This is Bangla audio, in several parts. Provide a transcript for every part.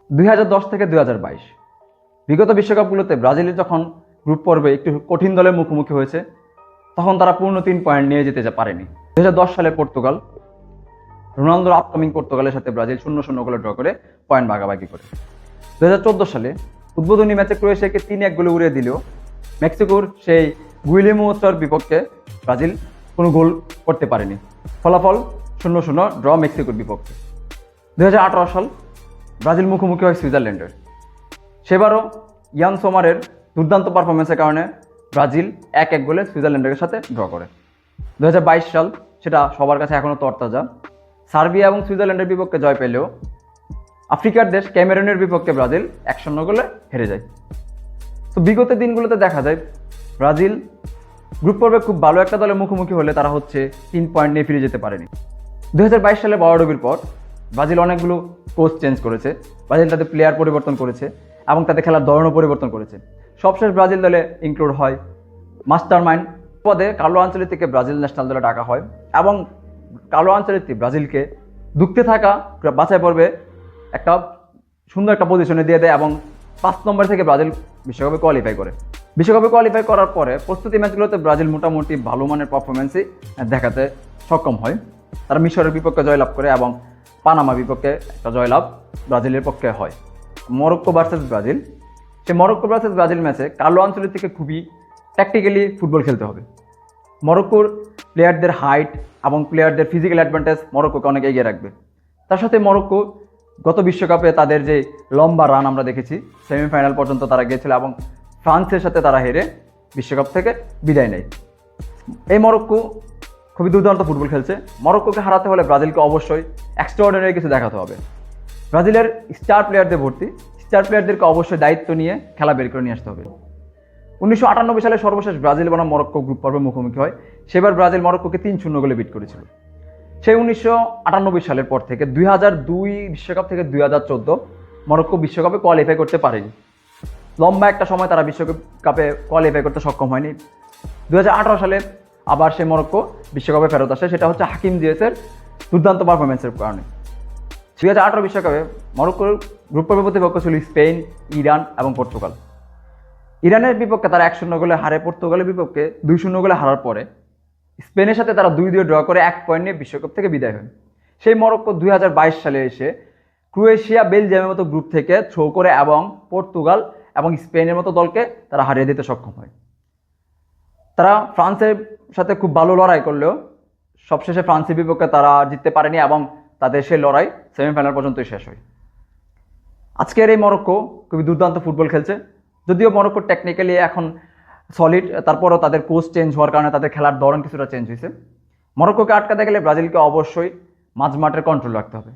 2010 থেকে 2022 বিগত বিশ্বকাপগুলোতে ব্রাজিলের যখন গ্রুপ পর্বে একটু কঠিন দলের মুখোমুখি হয়েছে তখন তারা পূর্ণ 3 পয়েন্ট নিয়ে যেতে পারেনি। 2010 সালে পর্তুগাল, রোনালদোর আপকামিং পর্তুগালের সাথে ব্রাজিল 0-0 গোলে ড্র করে পয়েন্ট ভাগাভাগি করে। 2014 সালে উদ্বোধনী ম্যাচে ক্রোয়েশিয়াকে 3-1 গোলে উড়িয়ে দিলেও মেক্সিকোর সেই গুইলেমোর বিপক্ষে ব্রাজিল কোনো গোল করতে পারেনি। ফলাফল 0-0 ড্র মেক্সিকোর বিপক্ষে। 2018 সাল ব্রাজিল মুখোমুখি হয় সুইজারল্যান্ডের। সেবারও ইয়ান সোমারের দুর্দান্ত পারফরমেন্সের কারণে ব্রাজিল 1-1 গোলে সুইজারল্যান্ডের সাথে ড্র করে। 2022 সাল সেটা সবার কাছে এখনও তরতাজা। সার্বিয়া এবং সুইজারল্যান্ডের বিপক্ষে জয় পেলেও আফ্রিকার দেশ ক্যামেরুনের বিপক্ষে ব্রাজিল 1-0 গোলে হেরে যায়। তো বিগত দিনগুলোতে দেখা যায় ব্রাজিল গ্রুপ পর্বে খুব ভালো একটা দলের মুখোমুখি হলে তারা 3 পয়েন্ট নিয়ে ফিরে যেতে পারেনি। 2022 সালে বড়ডুবির পর ব্রাজিল অনেকগুলো কোচ চেঞ্জ করেছে, ব্রাজিল তাদের প্লেয়ার পরিবর্তন করেছে এবং তাদের খেলার ধরনও পরিবর্তন করেছে। সবশেষ ব্রাজিল দলে ইনক্লুড হয় মাস্টার মাইন্ড পদে কার্লো আনচেলত্তিকে ব্রাজিল ন্যাশনাল দলে ডাকা হয় এবং কার্লো আনচেলত্তি ব্রাজিলকে দুঃখে থাকা বাছাই পর্বে একটা সুন্দর একটা পজিশনে দিয়ে দেয় এবং 5 নম্বর থেকে ব্রাজিল বিশ্বকাপে কোয়ালিফাই করে। বিশ্বকাপে কোয়ালিফাই করার পরে প্রস্তুতি ম্যাচগুলোতে ব্রাজিল মোটামুটি ভালো মানের পারফরমেন্সই দেখাতে সক্ষম হয়। তারা মিশরের বিপক্ষে জয়লাভ করে এবং পানামা বিপক্ষে একটা জয়লাভ ব্রাজিলের পক্ষে হয়। মরক্কো ভার্সেস ব্রাজিল, সেই মরক্কো ভার্সেস ব্রাজিল ম্যাচে কার্লো আনচেলত্তিকে খুবই ট্যাকটিক্যালি ফুটবল খেলতে হবে। মরক্কোর প্লেয়ারদের হাইট এবং প্লেয়ারদের ফিজিক্যাল অ্যাডভান্টেজ মরক্কোকে অনেক এগিয়ে রাখবে। তার সাথে মরক্কো গত বিশ্বকাপে তাদের যে লম্বা রান আমরা দেখেছি, সেমিফাইনাল পর্যন্ত তারা গিয়েছিল এবং ফ্রান্সের সাথে তারা হেরে বিশ্বকাপ থেকে বিদায় নেয়। এই মরক্কো খুবই দুর্দান্ত ফুটবল খেলছে। মরক্কোকে হারাতে হলে ব্রাজিলকে অবশ্যই এক্সট্রাঅর্ডিনারি কিছু দেখাতে হবে। ব্রাজিলের স্টার প্লেয়ারদের ভর্তি, স্টার প্লেয়ারদেরকে অবশ্যই দায়িত্ব নিয়ে খেলা বের করে নিয়ে আসতে হবে। 1998 সালে সর্বশেষ ব্রাজিল বনাম মরক্কো গ্রুপ পর্বে মুখোমুখি হয়। সেবার ব্রাজিল মরক্কোকে 3-0 গোলে বিট করেছিল। সেই 1998 সালের পর থেকে 2002 বিশ্বকাপ থেকে 2014 মরক্কো বিশ্বকাপে কোয়ালিফাই করতে পারেনি। লম্বা একটা সময় তারা বিশ্বকাপে কোয়ালিফাই করতে সক্ষম হয়নি। 2018 সালে আবার সেই মরক্কো বিশ্বকাপে ফেরত আসে, সেটা হচ্ছে হাকিম জিয়েসের দুর্দান্ত পারফরমেন্সের কারণে। 2018 বিশ্বকাপে মরক্কোর গ্রুপ পর্বে প্রতিপক্ষ ছিল স্পেন, ইরান এবং পর্তুগাল। ইরানের বিপক্ষে তারা 1-0 গোলে হারে, পর্তুগালের বিপক্ষে 2-0 গোলে হারার পরে স্পেনের সাথে তারা 2-2 ড্র করে 1 পয়েন্ট নিয়ে বিশ্বকাপ থেকে বিদায় হয়। সেই মরক্কো 2022 সালে এসে ক্রোয়েশিয়া, বেলজিয়ামের মতো গ্রুপ থেকে থ্রো করে এবং পর্তুগাল এবং স্পেনের মতো দলকে তারা হারিয়ে দিতে সক্ষম হয়। তারা ফ্রান্সের সাথে খুব ভালো লড়াই করলেও সবশেষে ফ্রান্সের বিপক্ষে তারা জিততে পারেনি এবং তাদের সেই লড়াই সেমিফাইনাল পর্যন্তই শেষ হয়। আজকের এই মরক্কো খুবই দুর্দান্ত ফুটবল খেলছে। যদিও মরক্কো টেকনিক্যালি এখন সলিড, তারপরও তাদের কোচ চেঞ্জ হওয়ার কারণে তাদের খেলার ধরন কিছুটা চেঞ্জ হয়েছে। মরক্কোকে আটকাতে গেলে ব্রাজিলকে অবশ্যই মাঝমাঠের কন্ট্রোল রাখতে হবে।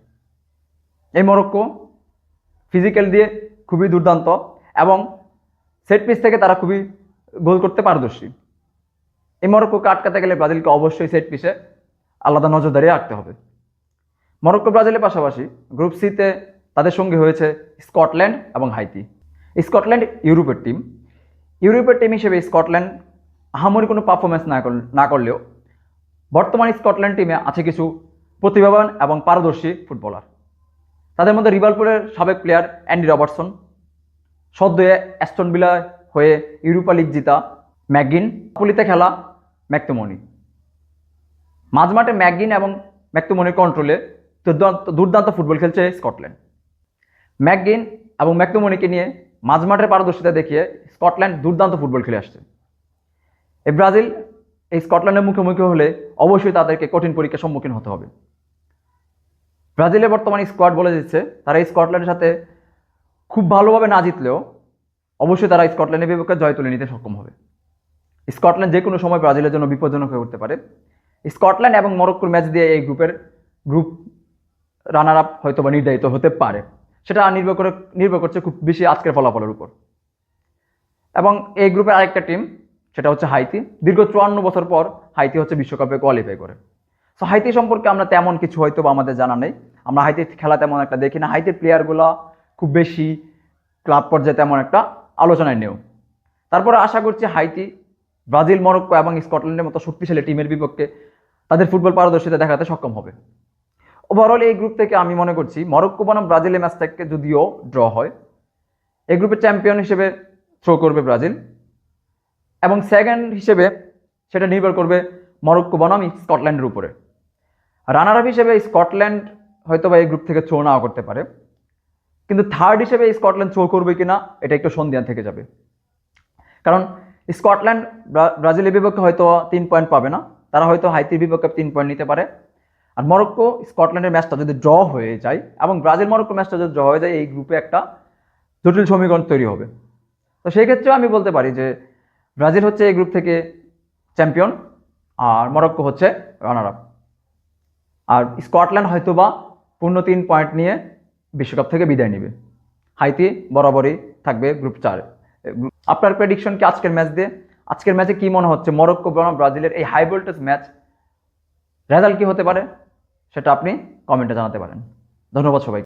এই মরক্কো ফিজিক্যাল দিয়ে খুবই দুর্দান্ত এবং সেট পিস থেকে তারা খুবই গোল করতে পারদর্শী। এই মরক্কোকে আটকাতে গেলে ব্রাজিলকে অবশ্যই সেট পিসে আলাদা নজরদারি রাখতে হবে। মরক্কো ব্রাজিলের পাশাপাশি গ্রুপ সিতে তাদের সঙ্গে হয়েছে স্কটল্যান্ড এবং হাইতি। স্কটল্যান্ড ইউরোপের টিম। ইউরোপের টিম হিসেবে স্কটল্যান্ড আহামরি কোনো পারফরমেন্স না করলেও বর্তমানে স্কটল্যান্ড টিমে আছে কিছু প্রতিভাবান এবং পারদর্শী ফুটবলার। তাদের মধ্যে লিভারপুলের সাবেক প্লেয়ার অ্যান্ডি রবার্টসন, সদ্য অ্যাস্টন ভিলা হয়ে ইউরোপা লিগ জিতা ম্যাকগিন, নাপোলিতে খেলা ম্যাকটোমিনি। মাঝমাঠে ম্যাকগিন এবং ম্যাকটোমিনির কন্ট্রোলে দুর্দান্ত ফুটবল খেলছে স্কটল্যান্ড। ম্যাকগিন এবং ম্যাকটোমিনিকে নিয়ে মাঝমাঠের পারদর্শিতা দেখিয়ে স্কটল্যান্ড দুর্দান্ত ফুটবল খেলে আসছে। এই ব্রাজিল এই স্কটল্যান্ডের মুখোমুখি হলে অবশ্যই তাদেরকে কঠিন পরীক্ষার সম্মুখীন হতে হবে। ব্রাজিলের বর্তমানে স্কোয়াড বলে দিচ্ছে তারা এই স্কটল্যান্ডের সাথে খুব ভালোভাবে না জিতলেও অবশ্যই তারা স্কটল্যান্ডের বিপক্ষে জয় তুলে নিতে সক্ষম হবে। স্কটল্যান্ড যে কোনো সময় ব্রাজিলের জন্য বিপজ্জনক হয়ে উঠতে পারে। স্কটল্যান্ড এবং মরক্কোর ম্যাচ দিয়ে এই গ্রুপ রানার আপ হয়তো বা নির্ধারিত হতে পারে। সেটা নির্ভর করছে খুব বেশি আজকের ফলাফলের উপর। এবং এই গ্রুপের আরেকটা টিম, সেটা হচ্ছে হাইতি। দীর্ঘ 54 বছর পর হাইতি হচ্ছে বিশ্বকাপে কোয়ালিফাই করে। সো হাইতি সম্পর্কে আমরা তেমন কিছু হয়তো বা আমাদের জানা নেই। আমরা হাইতির খেলা তেমন একটা দেখি না। হাইতির প্লেয়ারগুলো খুব বেশি ক্লাব পর্যায়ে তেমন একটা আলোচনায় নেও। তারপরে আশা করছি হাইতি ব্রাজিল, মরক্কো এবং স্কটল্যান্ডের মতো শক্তিশালী টিমের বিপক্ষে তাদের ফুটবল পারদর্শিতা দেখাতে সক্ষম হবে। ওভারঅল এই গ্রুপ থেকে আমি মনে করছি মরক্কো বনাম ব্রাজিলের ম্যাচটাকে যদিও ড্র হয়, এই গ্রুপের চ্যাম্পিয়ন হিসেবে থ্রো করবে ব্রাজিল, এবং সেকেন্ড হিসেবে সেটা নির্ভর করবে মরক্কো বনাম স্কটল্যান্ডের উপরে। রানার আপ হিসেবে স্কটল্যান্ড হয়তো বা এই গ্রুপ থেকে থ্রো নাও করতে পারে, কিন্তু থার্ড হিসেবে স্কটল্যান্ড থ্রো করবে কিনা এটা একটু সন্দেহ থেকে যাবে। কারণ স্কটল্যান্ড ব্রাজিলের বিপক্ষে হয়তো 3 পয়েন্ট পাবে না, তারা হয়তো হাইতির বিপক্ষে 3 পয়েন্ট নিতে পারে। আর মরক্কো স্কটল্যান্ডের ম্যাচটা যদি ড্র হয়ে যায় এবং ব্রাজিল মরক্কো ম্যাচটা যদি ড্র হয়ে যায়, এই গ্রুপে একটা জটিল সমীকরণ তৈরি হবে। তো সেই ক্ষেত্রেও আমি বলতে পারি যে ব্রাজিল হচ্ছে এই গ্রুপ থেকে চ্যাম্পিয়ন আর মরক্কো হচ্ছে রানার আপ। আর স্কটল্যান্ড হয়তোবা পূর্ণ 3 পয়েন্ট নিয়ে বিশ্বকাপ থেকে বিদায় নেবে। হাইতি বরাবরই থাকবে গ্রুপ 4। আপনার প্রেডিকশন কি আজকের ম্যাচ দিয়ে? আজকের ম্যাচে কি মনে হচ্ছে মরক্কো বনাম ব্রাজিলের এই হাই ভোল্টেজ ম্যাচ রেজাল্ট কি হতে পারে সেটা আপনি কমেন্টে জানাতে পারেন। ধন্যবাদ সবাই।